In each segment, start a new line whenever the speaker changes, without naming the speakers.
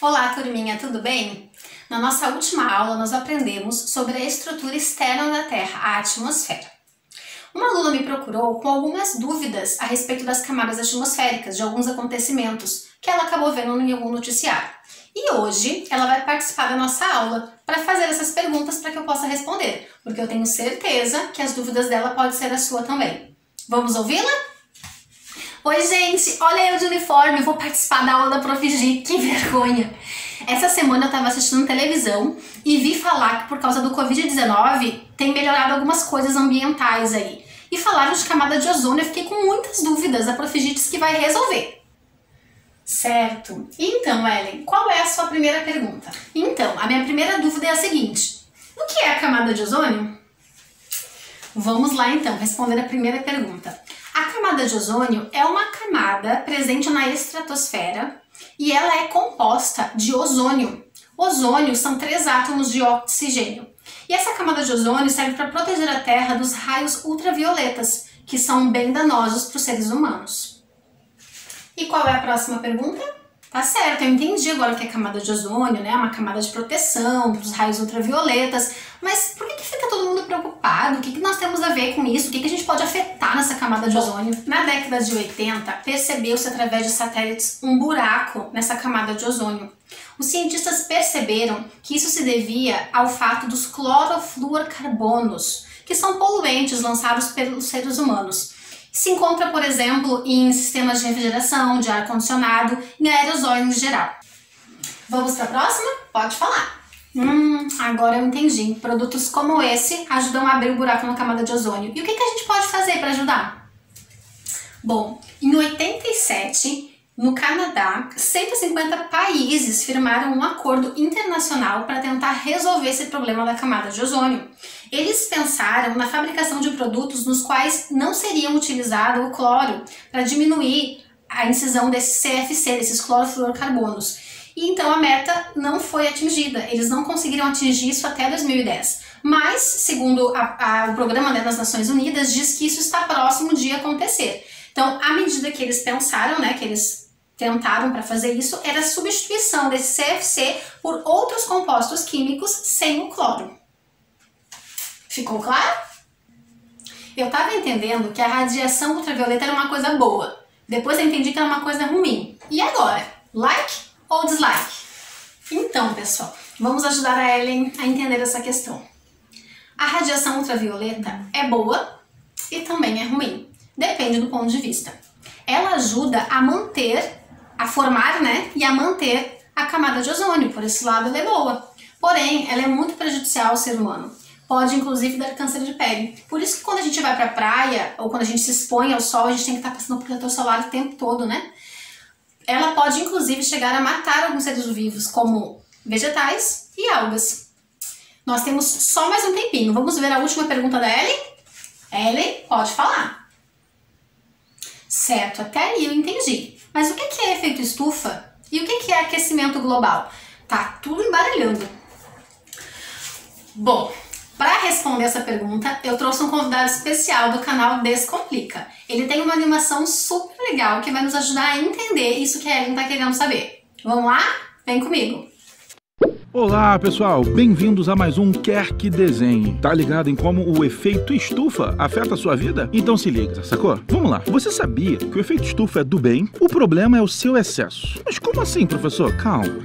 Olá, turminha, tudo bem? Na nossa última aula, nós aprendemos sobre a estrutura externa da Terra, a atmosfera. Uma aluna me procurou com algumas dúvidas a respeito das camadas atmosféricas, de alguns acontecimentos que ela acabou vendo em algum noticiário. E hoje ela vai participar da nossa aula para fazer essas perguntas para que eu possa responder, porque eu tenho certeza que as dúvidas dela podem ser a sua também. Vamos ouvi-la? Oi, gente! Olha eu de uniforme, vou participar da aula da Prof. Gi, que vergonha! Essa semana eu estava assistindo televisão e vi falar que por causa do Covid-19 tem melhorado algumas coisas ambientais aí. E falaram de camada de ozônio, eu fiquei com muitas dúvidas, a Prof. Gi disse que vai resolver. Certo. Então, Ellen, qual é a sua primeira pergunta? Então, a minha primeira dúvida é a seguinte: o que é a camada de ozônio? Vamos lá então, responder a primeira pergunta. A camada de ozônio é uma camada presente na estratosfera e ela é composta de ozônio. Ozônio são 3 átomos de oxigênio. E essa camada de ozônio serve para proteger a Terra dos raios ultravioletas, que são bem danosos para os seres humanos. E qual é a próxima pergunta? Tá certo, eu entendi agora que é camada de ozônio, né? Uma camada de proteção para os raios ultravioletas. Mas por que fica todo mundo preocupado? O que nós temos a ver com isso? O que a gente pode afetar nessa camada de ozônio? Na década de 80, percebeu-se através de satélites um buraco nessa camada de ozônio. Os cientistas perceberam que isso se devia ao fato dos clorofluorcarbonos, que são poluentes lançados pelos seres humanos. Se encontra, por exemplo, em sistemas de refrigeração, de ar-condicionado, em aerosóis em geral. Vamos para a próxima? Pode falar. Agora eu entendi. Produtos como esse ajudam a abrir o buraco na camada de ozônio. E o que a gente pode fazer para ajudar? Bom, em 87, no Canadá, 150 países firmaram um acordo internacional para tentar resolver esse problema da camada de ozônio. Eles pensaram na fabricação de produtos nos quais não seriam utilizado o cloro para diminuir a incisão desse CFC, desses clorofluorcarbonos. E então a meta não foi atingida, eles não conseguiram atingir isso até 2010. Mas, segundo o programa das Nações Unidas, diz que isso está próximo de acontecer. Então, a medida que eles pensaram, que eles tentaram para fazer isso, era a substituição desse CFC por outros compostos químicos sem o cloro. Ficou claro? Eu estava entendendo que a radiação ultravioleta era uma coisa boa. Depois eu entendi que era uma coisa ruim. E agora? Like ou dislike? Então, pessoal, vamos ajudar a Ellen a entender essa questão. A radiação ultravioleta é boa e também é ruim. Depende do ponto de vista. Ela ajuda a manter, a formar, e a manter a camada de ozônio. Por esse lado, ela é boa. Porém, ela é muito prejudicial ao ser humano. Pode, inclusive, dar câncer de pele. Por isso que quando a gente vai para a praia, ou quando a gente se expõe ao sol, a gente tem que estar passando protetor solar o tempo todo, Ela pode, inclusive, chegar a matar alguns seres vivos, como vegetais e algas. Nós temos só mais um tempinho. Vamos ver a última pergunta da Ellen? Ellen, pode falar. Certo, até aí eu entendi. Mas o que é efeito estufa? E o que é aquecimento global? Tá tudo embaralhando. Bom, para responder essa pergunta, eu trouxe um convidado especial do canal Descomplica. Ele tem uma animação super legal que vai nos ajudar a entender isso que a Ellen está querendo saber. Vamos lá? Vem comigo!
Olá pessoal, bem-vindos a mais um Quer Que Desenhe. Tá ligado em como o efeito estufa afeta a sua vida? Então se liga, sacou? Vamos lá. Você sabia que o efeito estufa é do bem? O problema é o seu excesso. Mas como assim, professor? Calma.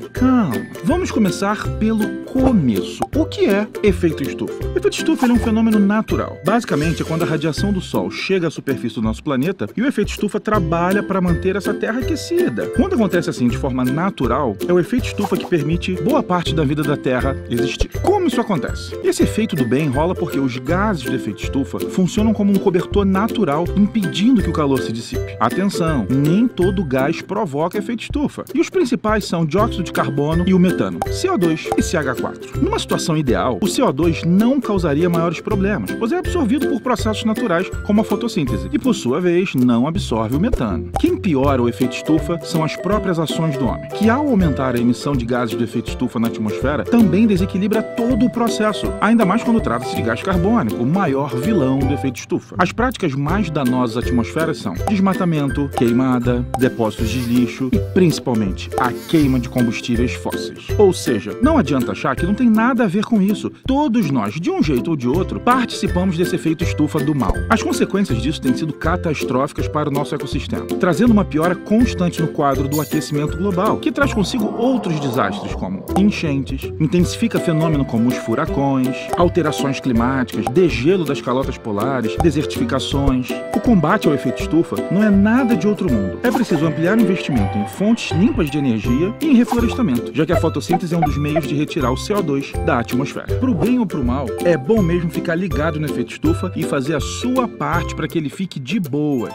Vamos começar pelo começo. O que é efeito estufa? O efeito estufa é um fenômeno natural. Basicamente é quando a radiação do Sol chega à superfície do nosso planeta e o efeito estufa trabalha para manter essa Terra aquecida. Quando acontece assim de forma natural, é o efeito estufa que permite boa parte da vida da Terra existir. Como isso acontece? Esse efeito do bem rola porque os gases do efeito estufa funcionam como um cobertor natural, impedindo que o calor se dissipe. Atenção, nem todo gás provoca efeito estufa. E os principais são dióxido de carbono e o metano, CO2 e CH4. Numa situação situação ideal, o CO2 não causaria maiores problemas, pois é absorvido por processos naturais como a fotossíntese e, por sua vez, não absorve o metano. Quem piora o efeito estufa são as próprias ações do homem, que ao aumentar a emissão de gases do efeito estufa na atmosfera, também desequilibra todo o processo, ainda mais quando trata-se de gás carbônico, o maior vilão do efeito estufa. As práticas mais danosas à atmosfera são desmatamento, queimada, depósitos de lixo e, principalmente, a queima de combustíveis fósseis. Ou seja, não adianta achar que não tem nada a ver com isso. Todos nós, de um jeito ou de outro, participamos desse efeito estufa do mal. As consequências disso têm sido catastróficas para o nosso ecossistema, trazendo uma piora constante no quadro do aquecimento global, que traz consigo outros desastres como enchentes, intensifica fenômenos como os furacões, alterações climáticas, degelo das calotas polares, desertificações. O combate ao efeito estufa não é nada de outro mundo. É preciso ampliar o investimento em fontes limpas de energia e em reflorestamento, já que a fotossíntese é um dos meios de retirar o CO2 da atmosfera. Pro bem ou pro mal, é bom mesmo ficar ligado no efeito estufa e fazer a sua parte para que ele fique de boas.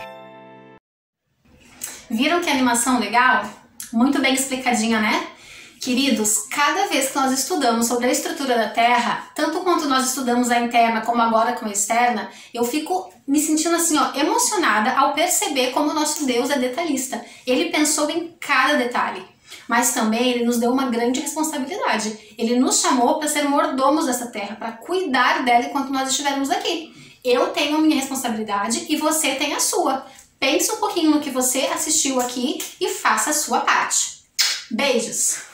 Viram que animação legal? Muito bem explicadinha, né? Queridos, cada vez que nós estudamos sobre a estrutura da Terra, tanto quanto nós estudamos a interna como agora com a externa, eu fico me sentindo assim, emocionada ao perceber como o nosso Deus é detalhista. Ele pensou em cada detalhe, mas também ele nos deu uma grande responsabilidade. Ele nos chamou para ser mordomos dessa Terra, para cuidar dela enquanto nós estivermos aqui. Eu tenho a minha responsabilidade e você tem a sua. Pense um pouquinho no que você assistiu aqui e faça a sua parte. Beijos!